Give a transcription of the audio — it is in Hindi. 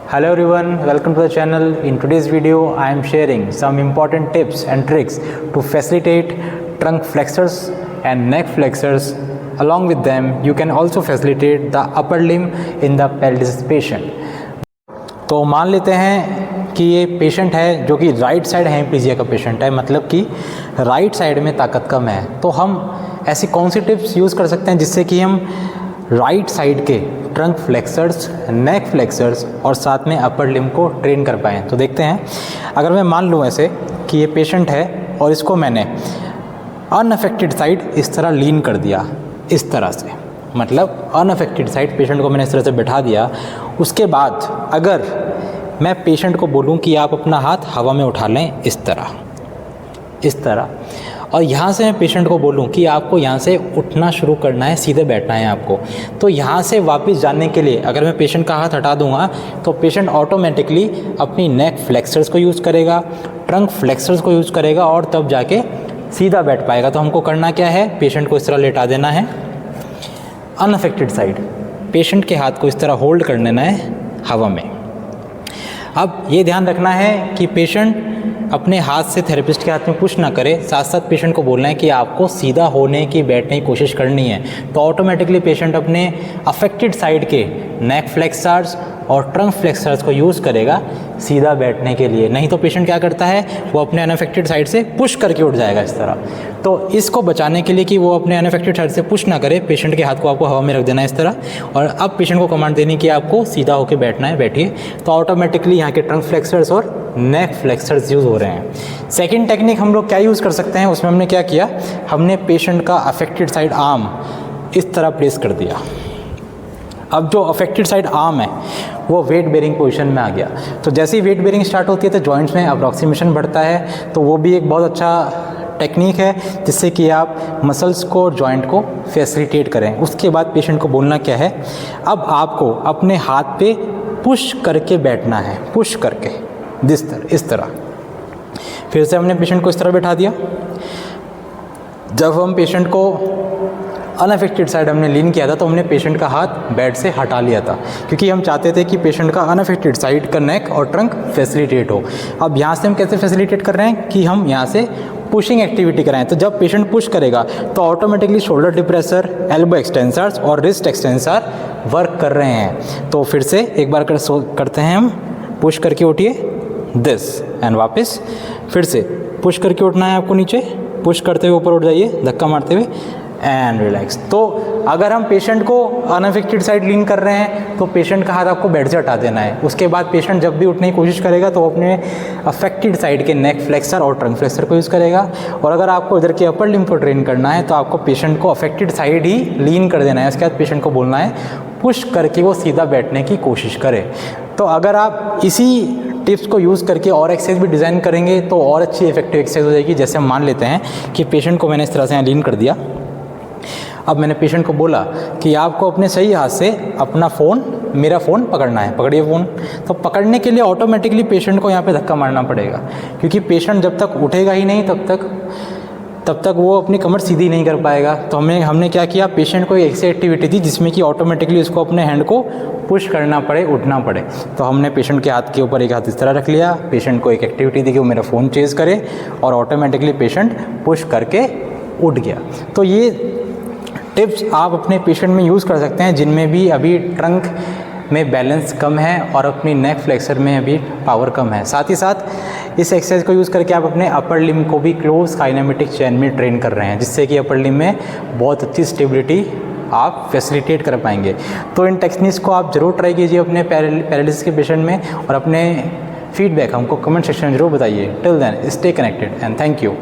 Hello everyone, welcome to the channel. In today's video, I am sharing some important tips and tricks to facilitate trunk flexors and neck flexors. Along with them, you can also facilitate the upper limb in the paralysis patient. तो मान लेते हैं कि ये पेशेंट है जो कि राइट साइड हेमिप्लीजिया का पेशेंट है, मतलब कि राइट साइड में ताकत कम है। तो हम ऐसी कौन सी टिप्स यूज़ कर सकते हैं जिससे कि हम राइट साइड के ट्रंक फ्लेक्सर्स, नेक फ्लेक्सर्स और साथ में अपर लिम्ब को ट्रेन कर पाएँ। तो देखते हैं, अगर मैं मान लूँ ऐसे कि ये पेशेंट है और इसको मैंने अनअफेक्टेड साइड इस तरह लीन कर दिया, इस तरह से, मतलब अनअफेक्टेड साइड पेशेंट को मैंने इस तरह से बैठा दिया। उसके बाद अगर मैं पेशेंट को बोलूं कि आप अपना हाथ हवा में उठा लें इस तरह, और यहाँ से मैं पेशेंट को बोलूं कि आपको यहाँ से उठना शुरू करना है, सीधे बैठना है आपको, तो यहाँ से वापस जाने के लिए अगर मैं पेशेंट का हाथ हटा दूंगा तो पेशेंट ऑटोमेटिकली अपनी नेक फ्लेक्सर्स को यूज़ करेगा, ट्रंक फ्लेक्सर्स को यूज़ करेगा और तब जाके सीधा बैठ पाएगा। तो हमको करना क्या है, पेशेंट को इस तरह लेटा देना है अनअफेक्टेड साइड, पेशेंट के हाथ को इस तरह होल्ड कर लेना है हवा में। अब ये ध्यान रखना है कि पेशेंट अपने हाथ से थेरेपिस्ट के हाथ में पुश ना करे, साथ साथ पेशेंट को बोलना है कि आपको सीधा होने की, बैठने की कोशिश करनी है। तो ऑटोमेटिकली पेशेंट अपने अफेक्टेड साइड के नेक फ्लेक्सर्स और ट्रंक फ्लेक्सर्स को यूज़ करेगा सीधा बैठने के लिए। नहीं तो पेशेंट क्या करता है, वो अपने अनअफेक्टेड साइड से पुश करके उठ जाएगा इस तरह। तो इसको बचाने के लिए कि वो अपने अनअफेक्टेड साइड से पुश ना करे, पेशेंट के हाथ को आपको हवा में रख देना है इस तरह, और अब पेशेंट को कमांड देनी कि आपको सीधा होकर बैठना है, बैठिए। तो ऑटोमेटिकली यहाँ के ट्रंक फ्लेक्सर्स और नेक फ्लेक्सर्स यूज़ हो रहे हैं। सेकेंड टेक्निक हम लोग क्या यूज़ कर सकते हैं, उसमें हमने क्या किया, हमने पेशेंट का अफेक्टेड साइड आर्म इस तरह प्लेस कर दिया। अब जो अफेक्टेड साइड आर्म है वो वेट बेरिंग पोजीशन में आ गया। तो जैसे ही वेट बेरिंग स्टार्ट होती है तो जॉइंट्स में अप्रॉक्सीमेशन बढ़ता है। तो वो भी एक बहुत अच्छा टेक्निक है जिससे कि आप मसल्स को और जॉइंट को फैसिलिटेट करें। उसके बाद पेशेंट को बोलना क्या है, अब आपको अपने हाथ पे पुश करके बैठना है, पुश करके इस तरह। फिर से हमने पेशेंट को इस तरह बैठा दिया। जब हम पेशेंट को अनअफेक्टेड साइड हमने लीन किया था तो हमने पेशेंट का हाथ बेड से हटा लिया था, क्योंकि हम चाहते थे कि पेशेंट का अनअफेक्टेड साइड का नेक और ट्रंक फैसिलिटेट हो। अब यहाँ से हम कैसे फैसिलिटेट कर रहे हैं कि हम यहाँ से पुशिंग एक्टिविटी कराएं। तो जब पेशेंट पुश करेगा तो automatically shoulder depressor, elbow extensors और रिस्ट एक्सटेंसर वर्क कर रहे हैं। तो फिर से एक बार करते हैं हम, पुश करके उठिए दिस एंड वापस, फिर से पुश करके उठना है आपको नीचे, पुश करते हुए ऊपर उठ जाइए धक्का मारते हुए एंड रिलैक्स। तो अगर हम पेशेंट को अनअफेक्टेड साइड लीन कर रहे हैं तो पेशेंट का हाथ आपको बेड से हटा देना है। उसके बाद पेशेंट जब भी उठने की कोशिश करेगा तो अपने अफेक्टेड साइड के नेक फ्लेक्सर और ट्रंक फ्लेक्सर को यूज़ करेगा। और अगर आपको इधर के अपर लिम्ब को ट्रेन करना है तो आपको पेशेंट को अफेक्टेड साइड ही लीन कर देना है। उसके बाद पेशेंट को बोलना है पुश करके वो सीधा बैठने की कोशिश करे। तो अगर आप इसी टिप्स को यूज़ करके और एक्सरसाइज भी डिज़ाइन करेंगे तो और अच्छी इफेक्टिव एक्सरसाइज हो जाएगी। जैसे हम मान लेते हैं कि पेशेंट को मैंने इस तरह से लीन कर दिया। अब मैंने पेशेंट को बोला कि आपको अपने सही हाथ से अपना फ़ोन, मेरा फ़ोन पकड़ना है, पकड़िए फ़ोन। तो पकड़ने के लिए ऑटोमेटिकली पेशेंट को यहाँ पे धक्का मारना पड़ेगा, क्योंकि पेशेंट जब तक उठेगा ही नहीं तब तक वो अपनी कमर सीधी नहीं कर पाएगा। तो हमने क्या किया, पेशेंट को एक ऐसी एक्टिविटी दी जिसमें कि ऑटोमेटिकली उसको अपने हैंड को पुश करना पड़े, उठना पड़े। तो हमने पेशेंट के हाथ के ऊपर एक हाथ इस तरह रख लिया, पेशेंट को एक एक्टिविटी दी कि वो मेरा फ़ोन चेज़ करे और ऑटोमेटिकली पेशेंट पुश करके उठ गया। तो ये टिप्स आप अपने पेशेंट में यूज़ कर सकते हैं जिनमें भी अभी ट्रंक में बैलेंस कम है और अपनी नेक फ्लेक्सर में अभी पावर कम है। साथ ही साथ इस एक्सरसाइज को यूज़ करके आप अपने अपर लिम्ब को भी क्लोज काइनेमेटिक चेन में ट्रेन कर रहे हैं, जिससे कि अपर लिम्ब में बहुत अच्छी स्टेबिलिटी आप फैसिलिटेट कर पाएंगे। तो इन टेक्निक्स को आप ज़रूर ट्राई कीजिए अपने पैरालिसिस के पेशेंट में, और अपने फीडबैक हमको कमेंट सेक्शन में ज़रूर बताइए। Till then stay connected and thank you.